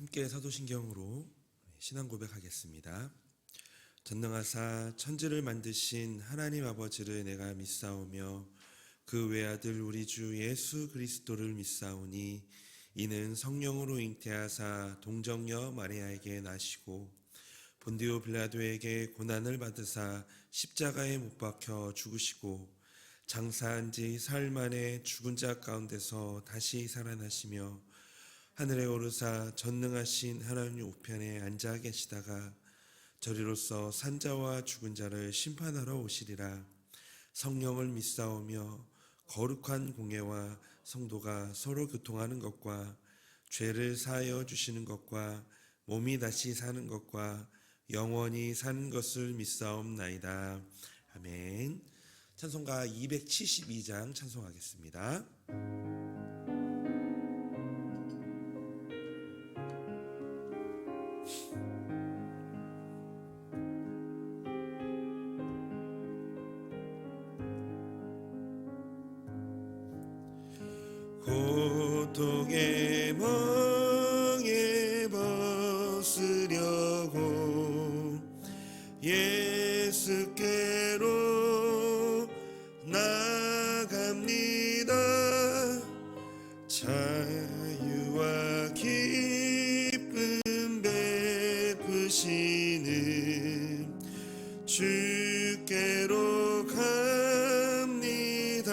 함께 사도신경으로 신앙 고백하겠습니다. 전능하사 천지를 만드신 하나님 아버지를 내가 믿사오며 그 외아들 우리 주 예수 그리스도를 믿사오니 이는 성령으로 잉태하사 동정녀 마리아에게 나시고 본디오 빌라도에게 고난을 받으사 십자가에 못 박혀 죽으시고 장사한 지 사흘 만에 죽은 자 가운데서 다시 살아나시며 하늘에 오르사 전능하신 하나님 우편에 앉아 계시다가 저리로서 산자와 죽은 자를 심판하러 오시리라. 성령을 믿사오며 거룩한 공예와 성도가 서로 교통하는 것과 죄를 사하여 주시는 것과 몸이 다시 사는 것과 영원히 사는 것을 믿사옵나이다. 아멘. 찬송가 272장 찬송하겠습니다. 고통의 멍에 벗으려고 예수께로 나갑니다. 자유와 기쁨 베푸시는 주께로 갑니다.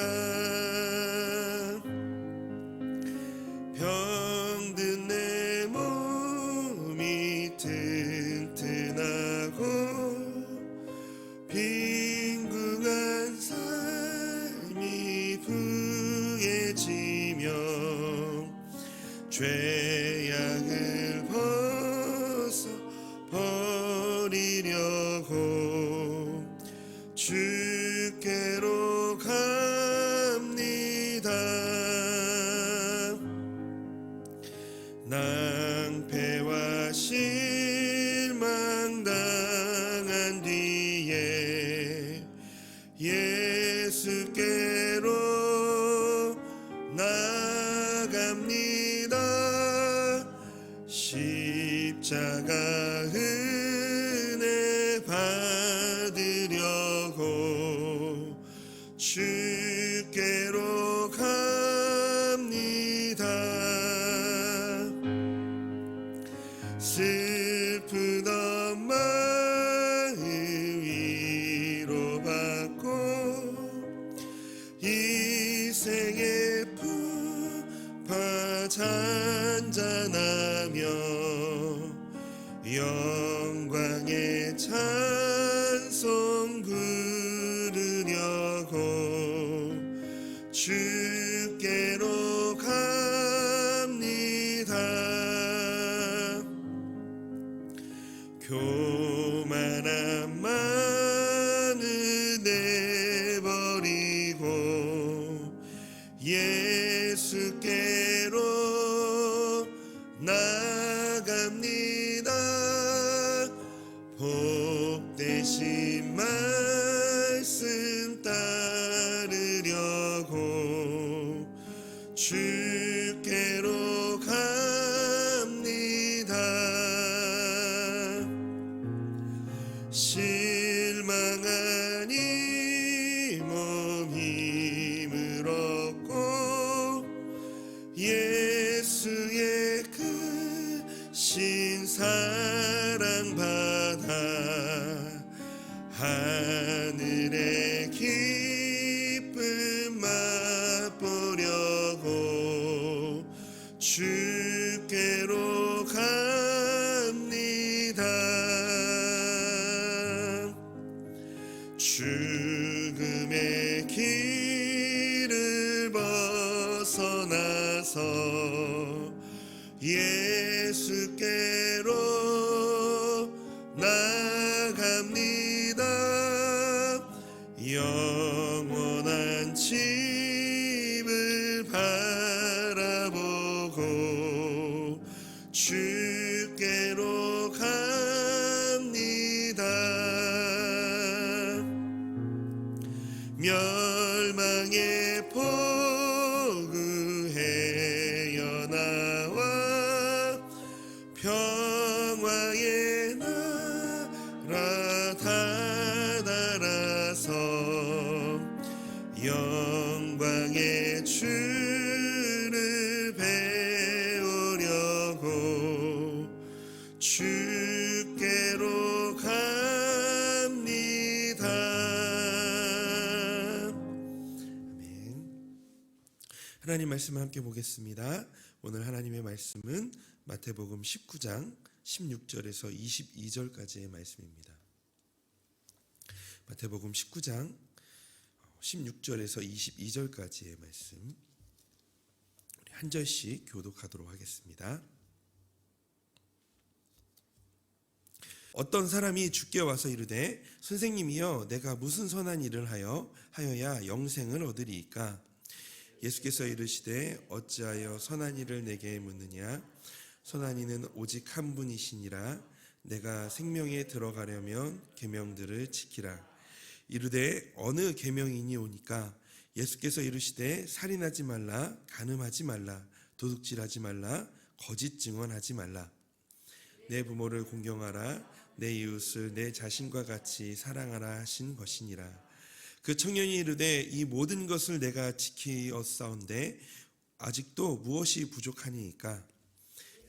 병든 내 몸이 튼튼하고 빈궁한 삶이 부해지며 죄악을 벗어 버리려고 주께로 갑니다. 낭패와 실망 당한 뒤에 예수께로 나갑니다. 십자가 은혜 받으려고 주께로 갑니다. 슬프던 마음 위로받고 이 생의 풍파 잔잔하며 영광의 찬송 부르려고 주께로 갑니다. 교만한 마음을 내버리고 예수께로 나갑니다. 복되신 말씀 따르려고 주께로 갑니다. 실망한 이 몸 힘을 얻고 예수의 크신 사랑 받아 하늘의 기쁨 맛보려고 주께로 갑니다. 죽음의 길을 벗어나서 예수께로 나갑니다. 영원한 집을 바라보고 주께로 갑니다. 멸망의 포구해여 나와 영광의 주를 배우려고 주께로 갑니다. 아멘. 하나님 말씀 함께 보겠습니다. 오늘 하나님의 말씀은 마태복음 19장 16절에서 22절까지의 말씀입니다. 마태복음 19장 16절에서 22절까지의 말씀, 우리 한 절씩 교독하도록 하겠습니다. 어떤 사람이 주께 와서 이르되 선생님이여 내가 무슨 선한 일을 하여야 영생을 얻으리이까? 예수께서 이르시되 어찌하여 선한 일을 내게 묻느냐? 선한 이는 오직 한 분이시니라. 내가 생명에 들어가려면 계명들을 지키라. 이르되 어느 계명이니 오니까? 예수께서 이르시되 살인하지 말라, 간음하지 말라, 도둑질하지 말라, 거짓 증언하지 말라, 내 부모를 공경하라, 내 이웃을 내 자신과 같이 사랑하라 하신 것이니라. 그 청년이 이르되 이 모든 것을 내가 지키었사온데 아직도 무엇이 부족하니이까?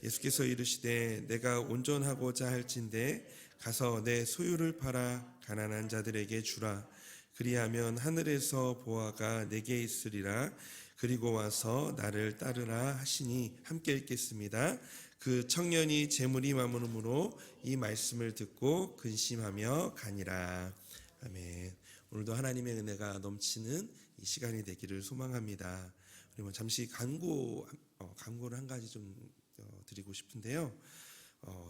예수께서 이르시되 내가 온전하고자 할진대 가서 내 소유를 팔아 가난한 자들에게 주라. 그리하면 하늘에서 보화가 내게 있으리라. 그리고 와서 나를 따르라 하시니 함께 읽겠습니다. 그 청년이 재물이 많음으로 이 말씀을 듣고 근심하며 가니라. 아멘. 오늘도 하나님의 은혜가 넘치는 이 시간이 되기를 소망합니다. 그리고 잠시 광고를 한 가지 좀 드리고 싶은데요.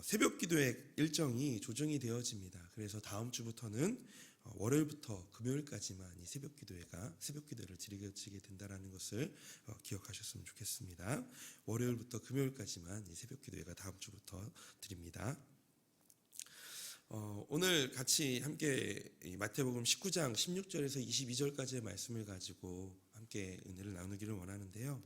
새벽 기도의 일정이 조정이 되어집니다. 그래서 다음 주부터는 월요일부터 금요일까지만 이 새벽 기도를 드리게 된다는 것을 기억하셨으면 좋겠습니다. 월요일부터 금요일까지만 이 새벽 기도회가 다음 주부터 드립니다. 오늘 같이 함께 마태복음 19장 16절에서 22절까지의 말씀을 가지고 함께 은혜를 나누기를 원하는데요.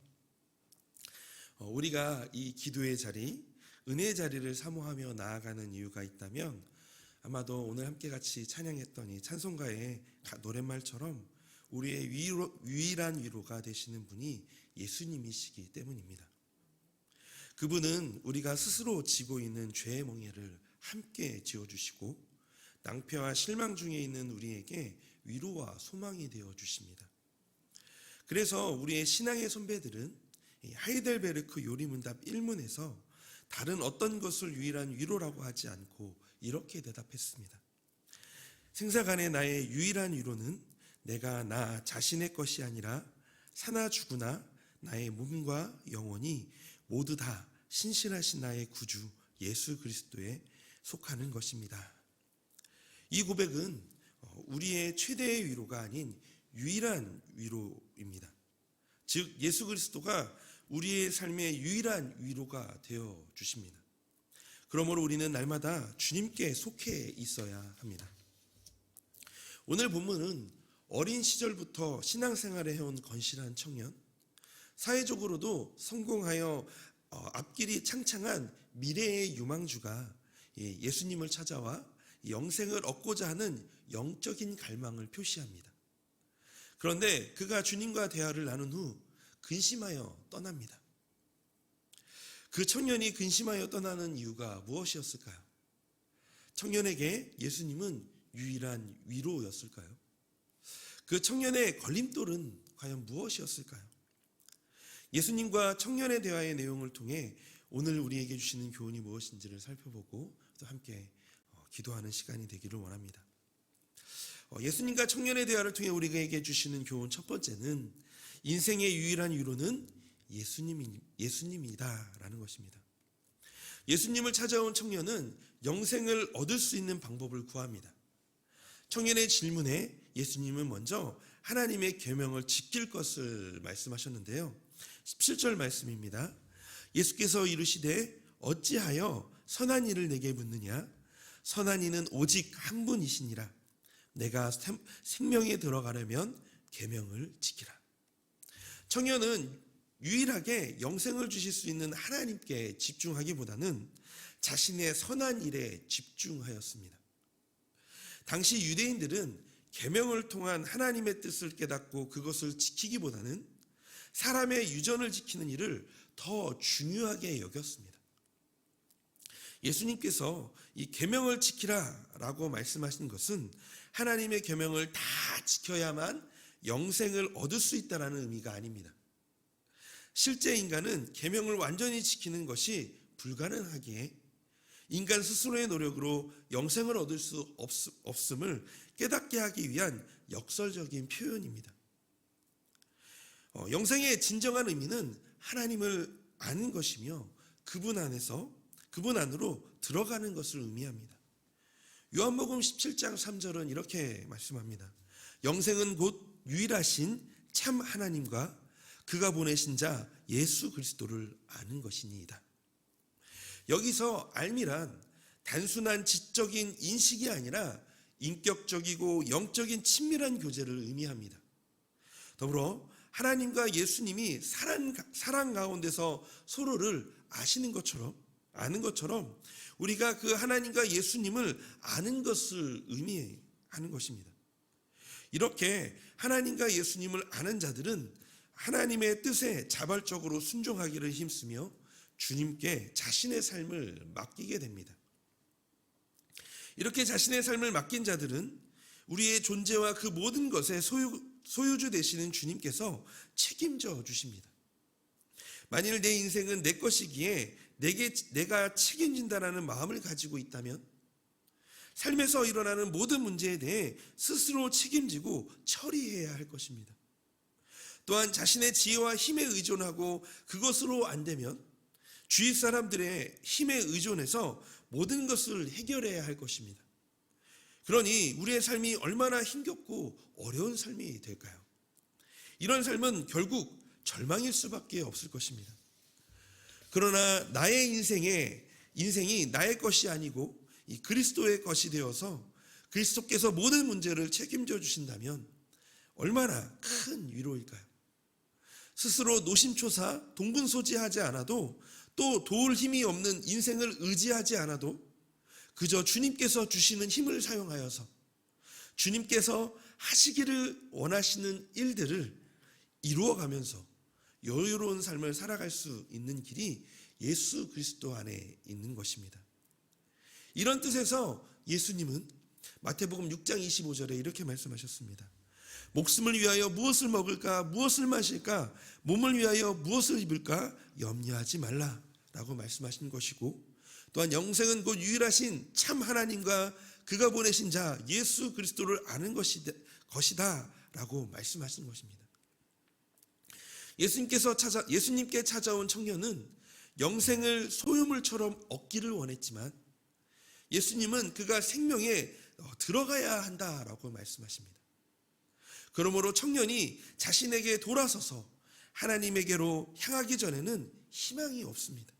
우리가 이 기도의 자리, 은혜의 자리를 사모하며 나아가는 이유가 있다면 아마도 오늘 함께 같이 찬양했던 이 찬송가의 노랫말처럼 우리의 유일한 위로가 되시는 분이 예수님이시기 때문입니다. 그분은 우리가 스스로 지고 있는 죄의 멍에를 함께 지어주시고 낭패와 실망 중에 있는 우리에게 위로와 소망이 되어주십니다. 그래서 우리의 신앙의 선배들은 하이델베르크 요리문답 1문에서 다른 어떤 것을 유일한 위로라고 하지 않고 이렇게 대답했습니다. 생사간의 나의 유일한 위로는 내가 나 자신의 것이 아니라 사나 죽으나 나의 몸과 영혼이 모두 다 신실하신 나의 구주 예수 그리스도에 속하는 것입니다. 이 고백은 우리의 최대의 위로가 아닌 유일한 위로입니다. 즉 예수 그리스도가 우리의 삶의 유일한 위로가 되어 주십니다. 그러므로 우리는 날마다 주님께 속해 있어야 합니다. 오늘 본문은 어린 시절부터 신앙생활을 해온 건실한 청년, 사회적으로도 성공하여 앞길이 창창한 미래의 유망주가 예수님을 찾아와 영생을 얻고자 하는 영적인 갈망을 표시합니다. 그런데 그가 주님과 대화를 나눈 후 근심하여 떠납니다. 그 청년이 근심하여 떠나는 이유가 무엇이었을까요? 청년에게 예수님은 유일한 위로였을까요? 그 청년의 걸림돌은 과연 무엇이었을까요? 예수님과 청년의 대화의 내용을 통해 오늘 우리에게 주시는 교훈이 무엇인지를 살펴보고 또 함께 기도하는 시간이 되기를 원합니다. 예수님과 청년의 대화를 통해 우리에게 주시는 교훈 첫 번째는 인생의 유일한 위로는 예수님이다라는 것입니다. 예수님을 찾아온 청년은 영생을 얻을 수 있는 방법을 구합니다. 청년의 질문에 예수님은 먼저 하나님의 계명을 지킬 것을 말씀하셨는데요. 17절 말씀입니다. 예수께서 이르시되 어찌하여 선한 일을 내게 묻느냐? 선한 이는 오직 한 분이시니라. 내가 생명에 들어가려면 계명을 지키라. 청년은 유일하게 영생을 주실 수 있는 하나님께 집중하기보다는 자신의 선한 일에 집중하였습니다. 당시 유대인들은 계명을 통한 하나님의 뜻을 깨닫고 그것을 지키기보다는 사람의 유전을 지키는 일을 더 중요하게 여겼습니다. 예수님께서 이 계명을 지키라라고 말씀하신 것은 하나님의 계명을 다 지켜야만 영생을 얻을 수 있다는 의미가 아닙니다. 실제 인간은 계명을 완전히 지키는 것이 불가능하기에 인간 스스로의 노력으로 영생을 얻을 수 없음을 깨닫게 하기 위한 역설적인 표현입니다. 영생의 진정한 의미는 하나님을 아는 것이며 그분 안으로 들어가는 것을 의미합니다. 요한복음 17장 3절은 이렇게 말씀합니다. 영생은 곧 유일하신 참 하나님과 그가 보내신 자 예수 그리스도를 아는 것이니이다. 여기서 알미란 단순한 지적인 인식이 아니라 인격적이고 영적인 친밀한 교제를 의미합니다. 더불어 하나님과 예수님이 사랑 가운데서 서로를 아는 것처럼 우리가 그 하나님과 예수님을 아는 것을 의미하는 것입니다. 이렇게 하나님과 예수님을 아는 자들은 하나님의 뜻에 자발적으로 순종하기를 힘쓰며 주님께 자신의 삶을 맡기게 됩니다. 이렇게 자신의 삶을 맡긴 자들은 우리의 존재와 그 모든 것의 소유주 되시는 주님께서 책임져 주십니다. 만일 내 인생은 내 것이기에 내가 책임진다라는 마음을 가지고 있다면 삶에서 일어나는 모든 문제에 대해 스스로 책임지고 처리해야 할 것입니다. 또한 자신의 지혜와 힘에 의존하고 그것으로 안 되면 주위 사람들의 힘에 의존해서 모든 것을 해결해야 할 것입니다. 그러니 우리의 삶이 얼마나 힘겹고 어려운 삶이 될까요? 이런 삶은 결국 절망일 수밖에 없을 것입니다. 그러나 나의 인생이 나의 것이 아니고 이 그리스도의 것이 되어서 그리스도께서 모든 문제를 책임져 주신다면 얼마나 큰 위로일까요? 스스로 노심초사 동분소지하지 않아도 또 도울 힘이 없는 인생을 의지하지 않아도 그저 주님께서 주시는 힘을 사용하여서 주님께서 하시기를 원하시는 일들을 이루어가면서 여유로운 삶을 살아갈 수 있는 길이 예수 그리스도 안에 있는 것입니다. 이런 뜻에서 예수님은 마태복음 6장 25절에 이렇게 말씀하셨습니다. 목숨을 위하여 무엇을 먹을까 무엇을 마실까 몸을 위하여 무엇을 입을까 염려하지 말라라고 말씀하신 것이고 또한 영생은 곧 유일하신 참 하나님과 그가 보내신 자 예수 그리스도를 아는 것이다 라고 말씀하신 것입니다. 예수님께 찾아온 청년은 영생을 소유물처럼 얻기를 원했지만 예수님은 그가 생명에 들어가야 한다라고 말씀하십니다. 그러므로 청년이 자신에게 돌아서서 하나님에게로 향하기 전에는 희망이 없습니다.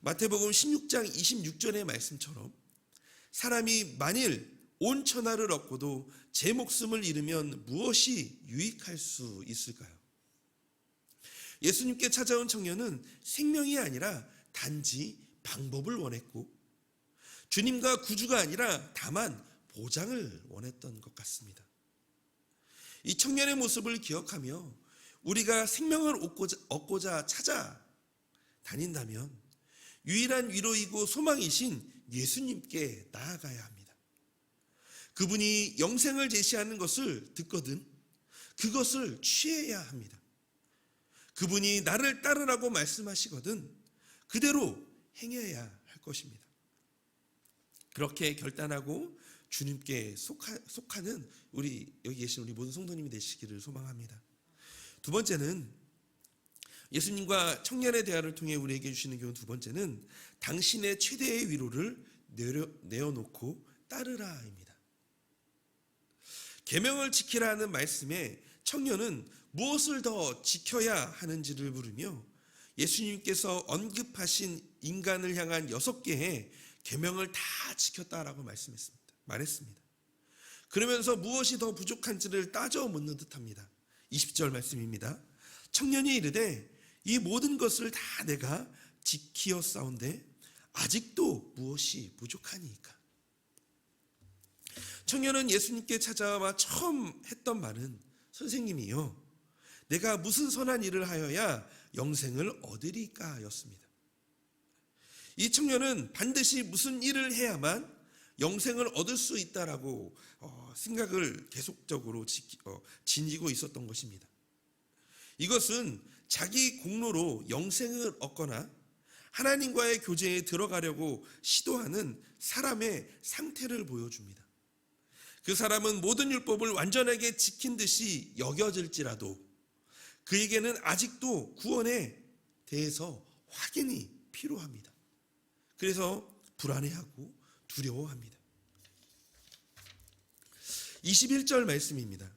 마태복음 16장 26절의 말씀처럼 사람이 만일 온 천하를 얻고도 제 목숨을 잃으면 무엇이 유익할 수 있을까요? 예수님께 찾아온 청년은 생명이 아니라 단지 방법을 원했고 주님과 구주가 아니라 다만 보장을 원했던 것 같습니다. 이 청년의 모습을 기억하며 우리가 생명을 얻고자 찾아다닌다면 유일한 위로이고 소망이신 예수님께 나아가야 합니다. 그분이 영생을 제시하는 것을 듣거든 그것을 취해야 합니다. 그분이 나를 따르라고 말씀하시거든 그대로 행해야 할 것입니다. 그렇게 결단하고 주님께 속하는 여기 계신 우리 모든 성도님이 되시기를 소망합니다. 두 번째는 예수님과 청년의 대화를 통해 우리에게 주시는 교훈 두 번째는 당신의 최대의 위로를 내어놓고 따르라입니다. 계명을 지키라는 말씀에 청년은 무엇을 더 지켜야 하는지를 물으며 예수님께서 언급하신 인간을 향한 6개의 계명을 다 지켰다라고 말했습니다. 그러면서 무엇이 더 부족한지를 따져 묻는 듯합니다. 20절 말씀입니다. 청년이 이르되 이 모든 것을 다 내가 지키었사온데 아직도 무엇이 부족하니까. 청년은 예수님께 찾아와 처음 했던 말은 선생님이요, 내가 무슨 선한 일을 하여야 영생을 얻으리까 였습니다. 이 청년은 반드시 무슨 일을 해야만 영생을 얻을 수 있다라고 생각을 계속적으로 지니고 있었던 것입니다. 이것은 자기 공로로 영생을 얻거나 하나님과의 교제에 들어가려고 시도하는 사람의 상태를 보여줍니다. 그 사람은 모든 율법을 완전하게 지킨 듯이 여겨질지라도 그에게는 아직도 구원에 대해서 확인이 필요합니다. 그래서 불안해하고 두려워합니다. 21절 말씀입니다.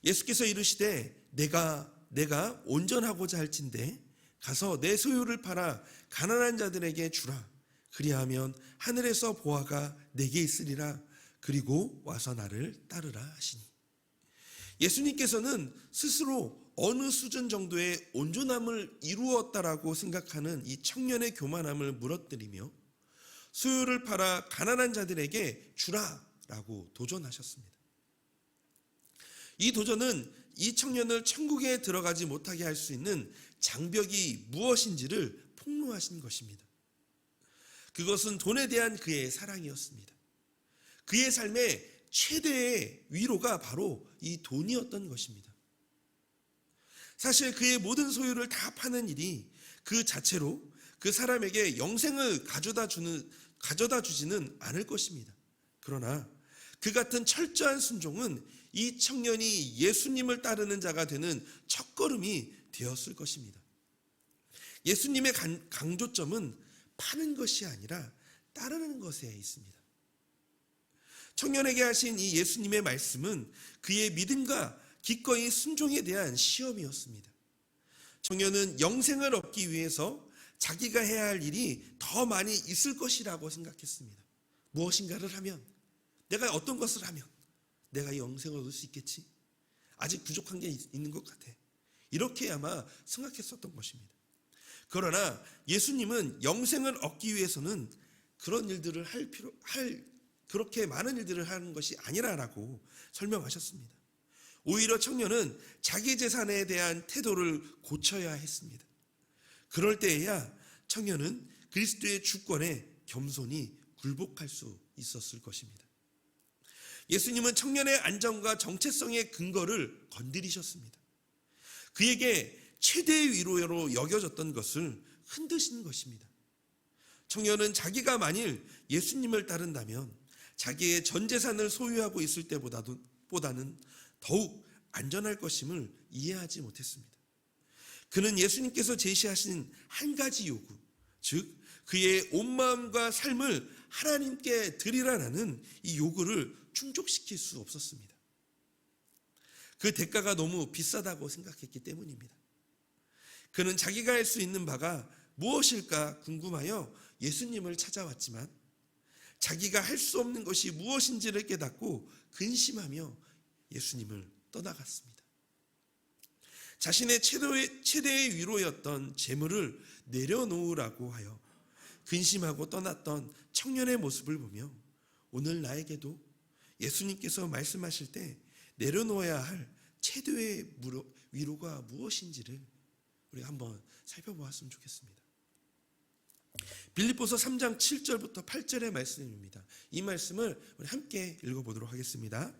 예수께서 이르시되 내가 온전하고자 할진대 가서 내 소유를 팔아 가난한 자들에게 주라. 그리하면 하늘에서 보화가 내게 있으리라. 그리고 와서 나를 따르라 하시니. 예수님께서는 스스로 어느 수준 정도의 온전함을 이루었다라고 생각하는 이 청년의 교만함을 무너뜨리며 소유를 팔아 가난한 자들에게 주라라고 도전하셨습니다. 이 도전은 이 청년을 천국에 들어가지 못하게 할 수 있는 장벽이 무엇인지를 폭로하신 것입니다. 그것은 돈에 대한 그의 사랑이었습니다. 그의 삶의 최대의 위로가 바로 이 돈이었던 것입니다. 사실 그의 모든 소유를 다 파는 일이 그 자체로 그 사람에게 영생을 가져다 주지는 않을 것입니다. 그러나 그 같은 철저한 순종은 이 청년이 예수님을 따르는 자가 되는 첫걸음이 되었을 것입니다. 예수님의 강조점은 파는 것이 아니라 따르는 것에 있습니다. 청년에게 하신 이 예수님의 말씀은 그의 믿음과 기꺼이 순종에 대한 시험이었습니다. 청년은 영생을 얻기 위해서 자기가 해야 할 일이 더 많이 있을 것이라고 생각했습니다. 무엇인가를 하면, 내가 어떤 것을 하면 내가 영생을 얻을 수 있겠지? 아직 부족한 게 있는 것 같아. 이렇게 아마 생각했었던 것입니다. 그러나 예수님은 영생을 얻기 위해서는 그런 일들을 그렇게 많은 일들을 하는 것이 아니라라고 설명하셨습니다. 오히려 청년은 자기 재산에 대한 태도를 고쳐야 했습니다. 그럴 때에야 청년은 그리스도의 주권에 겸손히 굴복할 수 있었을 것입니다. 예수님은 청년의 안정과 정체성의 근거를 건드리셨습니다. 그에게 최대의 위로로 여겨졌던 것을 흔드신 것입니다. 청년은 자기가 만일 예수님을 따른다면 자기의 전 재산을 소유하고 있을 때보다는 더욱 안전할 것임을 이해하지 못했습니다. 그는 예수님께서 제시하신 한 가지 요구, 즉 그의 온 마음과 삶을 하나님께 드리라는 이 요구를 충족시킬 수 없었습니다. 그 대가가 너무 비싸다고 생각했기 때문입니다. 그는 자기가 할 수 있는 바가 무엇일까 궁금하여 예수님을 찾아왔지만 자기가 할 수 없는 것이 무엇인지를 깨닫고 근심하며 예수님을 떠나갔습니다. 자신의 최대의 위로였던 재물을 내려놓으라고 하여 근심하고 떠났던 청년의 모습을 보며 오늘 나에게도 예수님께서 말씀하실 때 내려놓아야 할 최대의 위로가 무엇인지를 우리가 한번 살펴보았으면 좋겠습니다. 빌립보서 3장 7절부터 8절의 말씀입니다. 이 말씀을 우리 함께 읽어보도록 하겠습니다.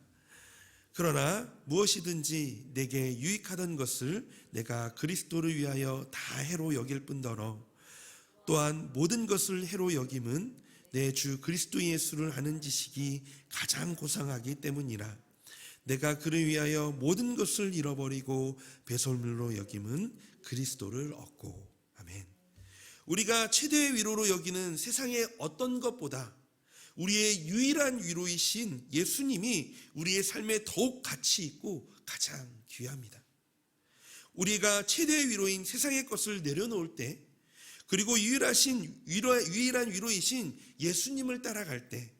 그러나 무엇이든지 내게 유익하던 것을 내가 그리스도를 위하여 다 해로 여길 뿐더러 또한 모든 것을 해로 여김은 내 주 그리스도 예수를 아는 지식이 가장 고상하기 때문이라. 내가 그를 위하여 모든 것을 잃어버리고 배설물로 여김은 그리스도를 얻고. 아멘. 우리가 최대의 위로로 여기는 세상의 어떤 것보다 우리의 유일한 위로이신 예수님이 우리의 삶에 더욱 가치 있고 가장 귀합니다. 우리가 최대의 위로인 세상의 것을 내려놓을 때, 그리고 유일한 위로이신 예수님을 따라갈 때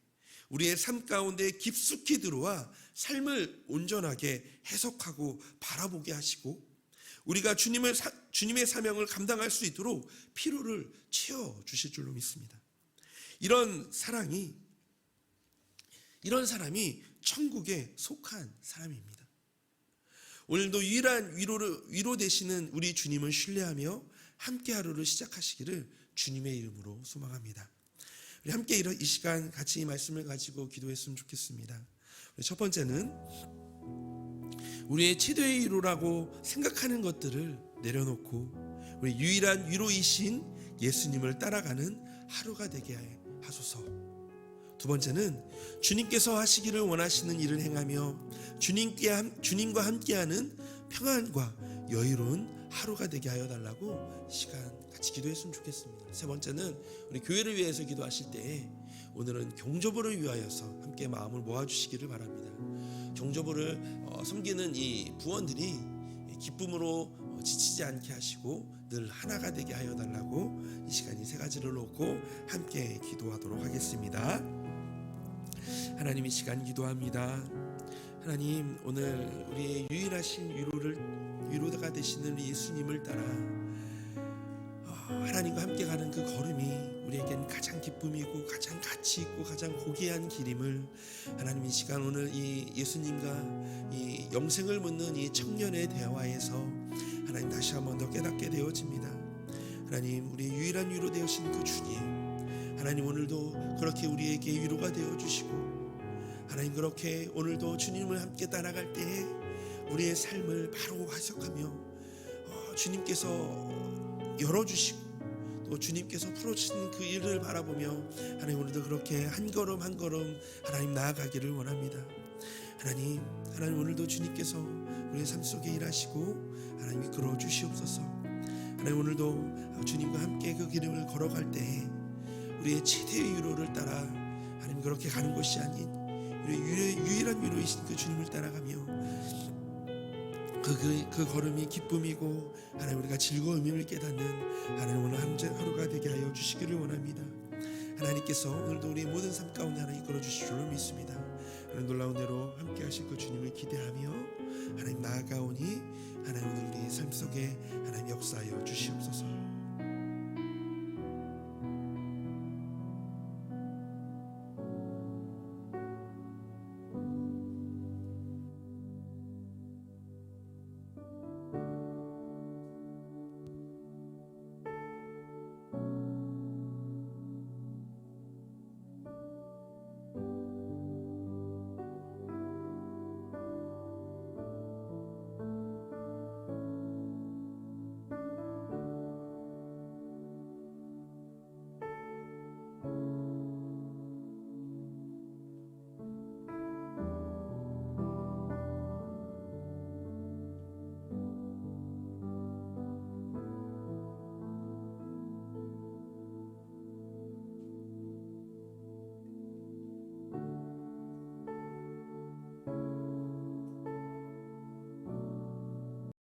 우리의 삶 가운데 깊숙이 들어와 삶을 온전하게 해석하고 바라보게 하시고 우리가 주님의 사명을 감당할 수 있도록 필요를 채워주실 줄로 믿습니다. 이런 사랑이 이런 사람이 천국에 속한 사람입니다. 오늘도 유일한 위로 되시는 우리 주님을 신뢰하며 함께 하루를 시작하시기를 주님의 이름으로 소망합니다. 우리 함께 이 시간 같이 이 말씀을 가지고 기도했으면 좋겠습니다. 첫 번째는 우리의 최대의 위로라고 생각하는 것들을 내려놓고 우리 유일한 위로이신 예수님을 따라가는 하루가 되게 하소서. 두 번째는 주님께서 하시기를 원하시는 일을 행하며 주님과 함께하는 평안과 여유로운 하루가 되게 하여 달라고 시간 같이 기도했으면 좋겠습니다. 세 번째는 우리 교회를 위해서 기도하실 때 오늘은 경조부를 위하여서 함께 마음을 모아주시기를 바랍니다. 경조부를 섬기는 이 부원들이 기쁨으로 지치지 않게 하시고 늘 하나가 되게 하여 달라고 이 시간이 세 가지를 놓고 함께 기도하도록 하겠습니다. 하나님, 이 시간 기도합니다. 하나님, 오늘 우리의 유일하신 위로가 되시는 우리 예수님을 따라 하나님과 함께 가는 그 걸음이 우리에겐 가장 기쁨이고 가장 가치 있고 가장 고귀한 길임을 하나님, 이 시간 오늘 이 예수님과 이 영생을 묻는 이 청년의 대화에서 하나님 다시 한번 더 깨닫게 되어집니다. 하나님, 우리의 유일한 위로 되신 그 주님, 하나님 오늘도 그렇게 우리에게 위로가 되어주시고 하나님 그렇게 오늘도 주님을 함께 따라갈 때에 우리의 삶을 바로 해석하며 주님께서 열어주시고 또 주님께서 풀어주시는 그 일을 바라보며 하나님 오늘도 그렇게 한 걸음 한 걸음 하나님 나아가기를 원합니다. 하나님 오늘도 주님께서 우리의 삶 속에 일하시고 하나님 이끌어 주시옵소서. 하나님 오늘도 주님과 함께 그 길을 걸어갈 때에 우리의 최대의 위로를 따라 하나님 그렇게 가는 것이 아닌 우리의 유일한 위로이신 그 주님을 따라가며 그 걸음이 기쁨이고 하나님 우리가 즐거움임을 깨닫는 하나님 오늘 하루가 되게 하여 주시기를 원합니다. 하나님께서 오늘도 우리의 모든 삶 가운데 하나님 이끌어 주실 줄로 믿습니다. 하나님 놀라운 대로 함께 하실 그 주님을 기대하며 하나님 나아가오니 하나님 오늘 우리의 삶 속에 하나님 역사하여 주시옵소서.